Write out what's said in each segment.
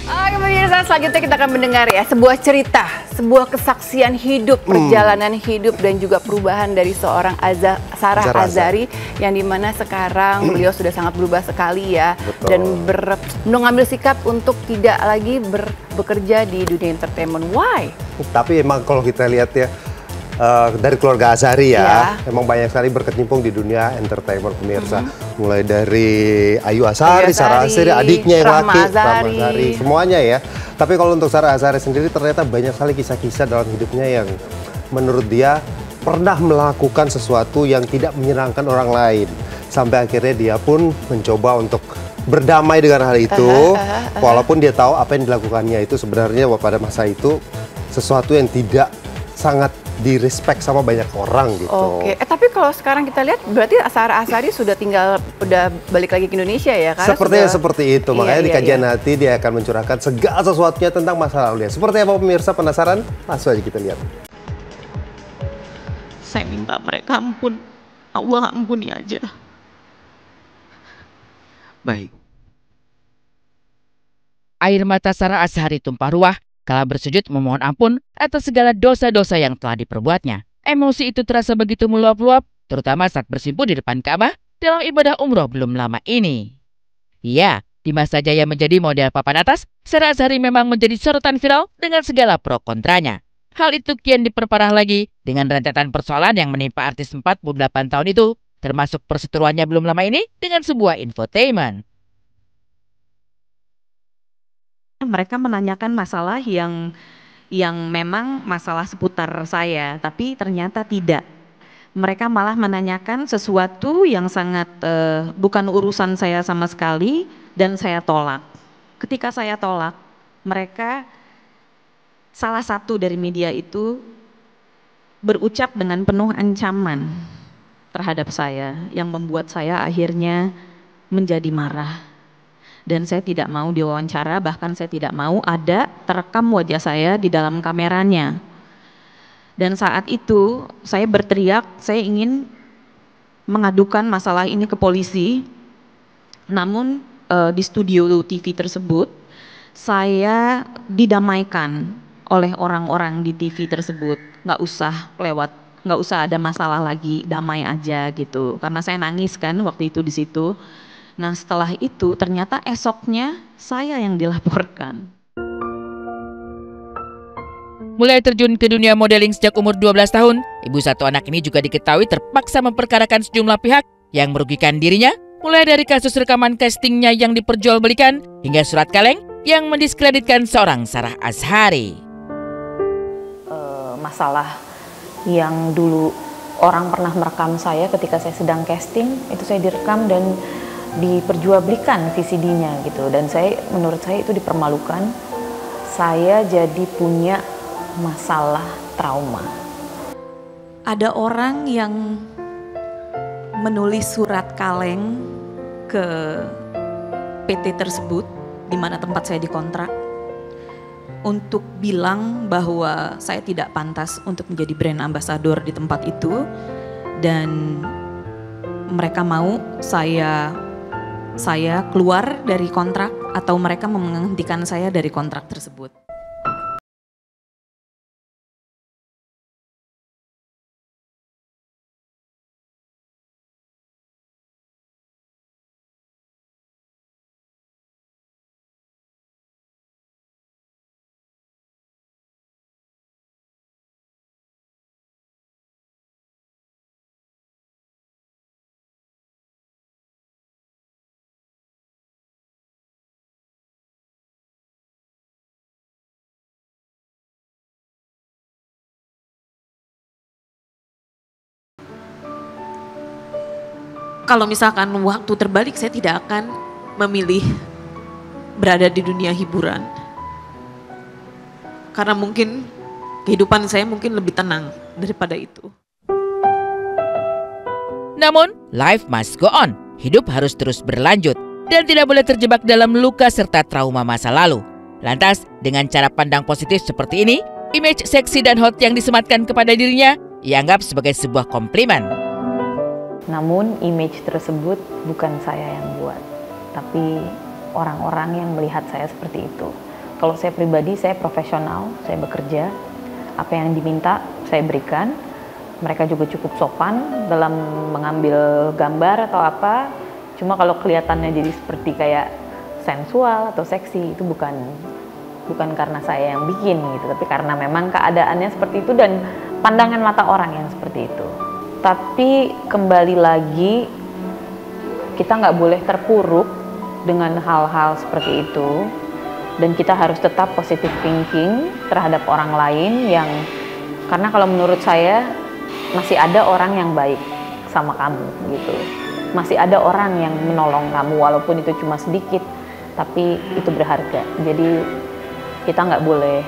Oke pemirsa, selanjutnya kita akan mendengar ya sebuah cerita, sebuah kesaksian hidup, perjalanan hidup dan juga perubahan dari seorang Sarah Azhari yang dimana sekarang beliau sudah sangat berubah sekali ya. Betul. Dan mengambil sikap untuk tidak lagi bekerja di dunia entertainment. Why? Tapi emang kalau kita lihat ya dari keluarga Azhari ya, emang banyak sekali berkecimpung di dunia entertainment pemirsa. Mulai dari Ayu Azhari, Sarah Azhari, adiknya yang Rahma laki, Azhari. Rahma Azhari, semuanya ya. Tapi kalau untuk Sarah Azhari sendiri ternyata banyak sekali kisah-kisah dalam hidupnya yang menurut dia pernah melakukan sesuatu yang tidak menyenangkan orang lain. Sampai akhirnya dia pun mencoba untuk berdamai dengan hal itu, walaupun dia tahu apa yang dilakukannya itu sebenarnya pada masa itu sesuatu yang tidak sangat di-respect sama banyak orang gitu. Oke, tapi kalau sekarang kita lihat berarti Sarah Azhari udah balik lagi ke Indonesia ya? Karena Sepertinya seperti itu, makanya di kajian iya. nanti dia akan mencurahkan segala sesuatunya tentang masa lalunya. Seperti apa pemirsa, penasaran? Langsung aja kita lihat. Saya minta mereka ampun, Allah ampuni aja. Baik. Air mata Sarah Azhari tumpah ruah kala bersujud memohon ampun atas segala dosa-dosa yang telah diperbuatnya. Emosi itu terasa begitu meluap-luap, terutama saat bersimpuh di depan Ka'bah dalam ibadah umroh belum lama ini. Ya, di masa jaya menjadi model papan atas, Sarah Azhari memang menjadi sorotan viral dengan segala pro kontranya. Hal itu kian diperparah lagi dengan rentetan persoalan yang menimpa artis 48 tahun itu, termasuk perseteruannya belum lama ini dengan sebuah infotainment. Mereka menanyakan masalah yang memang masalah seputar saya, tapi ternyata tidak. Mereka malah menanyakan sesuatu yang sangat bukan urusan saya sama sekali dan saya tolak. Ketika saya tolak, mereka salah satu dari media itu berucap dengan penuh ancaman terhadap saya yang membuat saya akhirnya menjadi marah. Dan saya tidak mau diwawancara, bahkan saya tidak mau ada terekam wajah saya di dalam kameranya. Dan saat itu saya berteriak, saya ingin mengadukan masalah ini ke polisi. Namun di studio TV tersebut saya didamaikan oleh orang-orang di TV tersebut. Nggak usah ada masalah lagi, damai aja gitu. Karena saya nangis kan waktu itu di situ. Nah setelah itu ternyata esoknya saya yang dilaporkan. Mulai terjun ke dunia modeling sejak umur 12 tahun, ibu satu anak ini juga diketahui terpaksa memperkarakan sejumlah pihak yang merugikan dirinya, mulai dari kasus rekaman castingnya yang diperjualbelikan hingga surat kaleng yang mendiskreditkan seorang Sarah Azhari. Masalah yang dulu orang pernah merekam saya ketika saya sedang casting, itu saya direkam dan diperjualbelikan VCD-nya gitu, dan menurut saya itu dipermalukan. Saya jadi punya masalah trauma. Ada orang yang menulis surat kaleng ke PT tersebut di mana tempat saya dikontrak untuk bilang bahwa saya tidak pantas untuk menjadi brand ambassador di tempat itu, dan mereka mau saya keluar dari kontrak atau mereka menghentikan saya dari kontrak tersebut. Kalau misalkan waktu terbalik, saya tidak akan memilih berada di dunia hiburan. Karena mungkin kehidupan saya mungkin lebih tenang daripada itu. Namun, life must go on. Hidup harus terus berlanjut dan tidak boleh terjebak dalam luka serta trauma masa lalu. Lantas, dengan cara pandang positif seperti ini, image seksi dan hot yang disematkan kepada dirinya dianggap sebagai sebuah komplimen. Namun image tersebut bukan saya yang buat, tapi orang-orang yang melihat saya seperti itu. Kalau saya pribadi, saya profesional, saya bekerja, apa yang diminta saya berikan. Mereka juga cukup sopan dalam mengambil gambar atau apa. Cuma kalau kelihatannya jadi seperti kayak sensual atau seksi, itu bukan karena saya yang bikin gitu, tapi karena memang keadaannya seperti itu dan pandangan mata orang yang seperti itu. Tapi kembali lagi, kita nggak boleh terpuruk dengan hal-hal seperti itu, dan kita harus tetap positive thinking terhadap orang lain yang, karena kalau menurut saya masih ada orang yang baik sama kamu gitu, masih ada orang yang menolong kamu walaupun itu cuma sedikit, tapi itu berharga. Jadi kita nggak boleh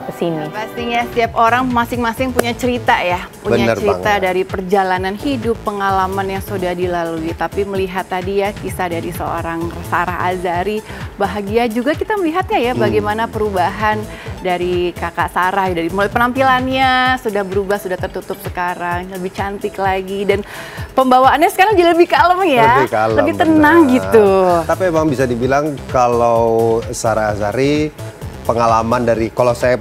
pesimis. Pastinya setiap orang masing-masing punya cerita ya, punya Bener cerita banget. dari perjalanan hidup, pengalaman yang sudah dilalui. Tapi melihat tadi ya kisah dari seorang Sarah Azhari, bahagia juga kita melihatnya ya bagaimana perubahan dari kakak Sarah, dari mulai penampilannya sudah berubah, sudah tertutup sekarang, lebih cantik lagi, dan pembawaannya sekarang jadi lebih kalem ya, Lebih kalem, lebih tenang bener. gitu. Tapi emang bisa dibilang kalau Sarah Azhari, pengalaman dari, kalau saya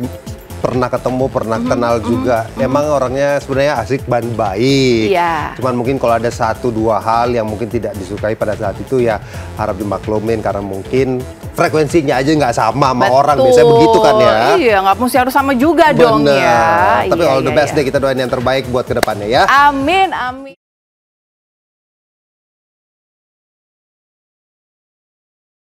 pernah ketemu, pernah kenal juga, emang orangnya sebenarnya asik dan baik. Iya. Cuman mungkin kalau ada 1-2 hal yang mungkin tidak disukai pada saat itu, ya harap dimaklumin karena mungkin frekuensinya aja nggak sama sama orang, biasanya begitu kan ya. Iya, nggak mesti harus sama juga dong Bener. ya. Tapi Iya, all the iya, best iya. deh, kita doain yang terbaik buat kedepannya ya. Amin, amin.